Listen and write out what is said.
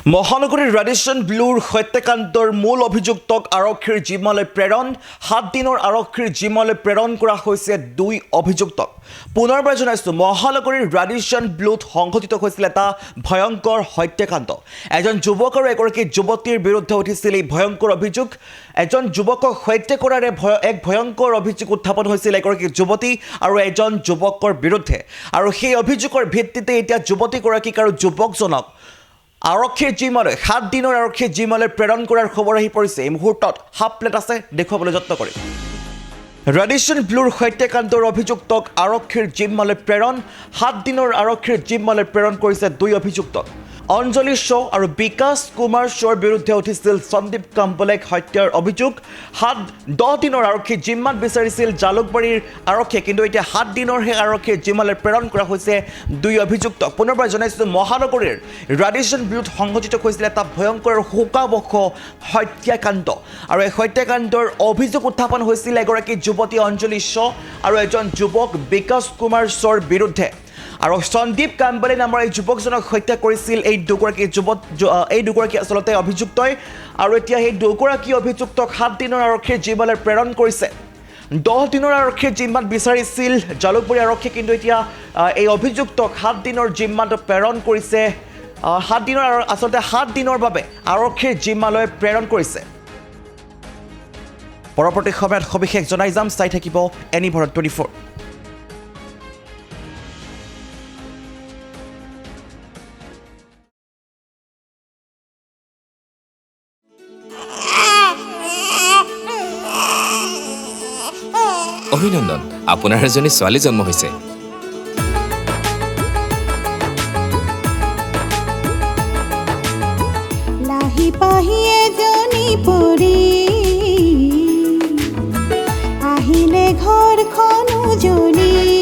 মহানগৰীৰ ৰেডিশ্যন ব্লুৰ হত্যাকাণ্ডৰ মূল অভিযুক্তক আৰক্ষীৰ জিম্মালৈ প্ৰেৰণ 7 দিনৰ আৰক্ষীৰ জিম্মালৈ প্ৰেৰণ কৰা হৈছে 2 অভিযুক্তক পুনৰবাৰ জনাইছো মহানগৰীৰ ৰেডিশ্যন ব্লুত সংঘটিত হৈছিল এটা ভয়ংকৰ হত্যাকাণ্ড এজন যুৱক আৰু এগৰাকী যুৱতীৰ বিৰুদ্ধে উঠিছিল এই ভয়ংকৰ অভিযোগ এজন যুৱকক হত্যা কৰাৰ এক ভয়ংকৰ অভিযোগ উত্থাপন হৈছিল এগৰাকী যুৱতী আৰু এজন যুৱকৰ বিৰুদ্ধে আৰু সেই অভিযোগৰ ভিত্তিতে এতিয়া যুৱতীগৰাকীক আৰু যুৱকজনক আৰক্ষীৰ জিম্মালৈ 7 দিনৰ আৰক্ষীৰ জিম্মালৈ প্ৰেৰণ কৰাৰ খবৰ আহি পৰিছে এই মুহূৰ্তত হাফ প্লেট আছে দেখুৱাবলৈ যত্ন কৰিম ৰেডিশ্যন ব্লুৰ হত্যাকাণ্ডৰ অভিযুক্তক আৰক্ষীৰ জিম্মালৈ প্ৰেৰণ 7 দিনৰ আৰক্ষীৰ জিম্মালৈ প্ৰেৰণ কৰিছে 2 অভিযুক্তক অঞ্জলি শ্ব আৰু বিকাশ কুমাৰ শ্বৰ বিৰুদ্ধে উঠিছিল সন্দীপ কাম্বলেক হত্যাৰ অভিযোগ 10 দিনৰ আৰক্ষী জিম্মাত বিচাৰিছিল জালুকবাৰীৰ আৰক্ষীয়ে কিন্তু এতিয়া 7 দিনৰ হে আৰক্ষীৰ জিম্মালৈ প্ৰেৰণ কৰা হৈছে 2 অভিযুক্তক পুনৰবাৰ জনাইছো মহানগৰীৰ ৰেডিশ্যন ব্লুত সংঘটিত হৈছিল এটা ভয়ংকৰ শোকাবহ হত্যাকাণ্ড আৰু এই হত্যাকাণ্ডৰ অভিযোগ উত্থাপন হৈছিল এগৰাকী যুৱতী অঞ্জলি শ্ব আৰু এজন যুৱক বিকাশ কুমাৰ শ্বৰ বিৰুদ্ধে আৰু সন্দীপ কাম্বলে নামৰ এই যুৱকজনক হত্যা কৰিছিল এই দুগৰাকী আচলতে অভিযুক্তই আৰু এতিয়া এই দুগৰাকী অভিযুক্তক 7 দিনৰ আৰক্ষীৰ জিম্মালৈ প্ৰেৰণ কৰিছে 10 দিনৰ আৰক্ষীৰ জিম্মাত বিচাৰিছিল জালুকবাৰী আৰক্ষী কিন্তু এতিয়া এই অভিযুক্তক 7 দিনৰ জিম্মাত প্ৰেৰণ কৰিছে 7 দিনৰ বাবে আৰক্ষীৰ জিম্মালৈ প্ৰেৰণ কৰিছে পৰৱৰ্তী সময়ত সবিশেষ জনাই যাম চাই থাকিব এনি ভাৰত 24 অভিনন্দন আপোনাৰ এজনী ছোৱালী জন্ম হৈছে লাহি পাহি এজনী পৰি আহিলে ঘৰখন উজলি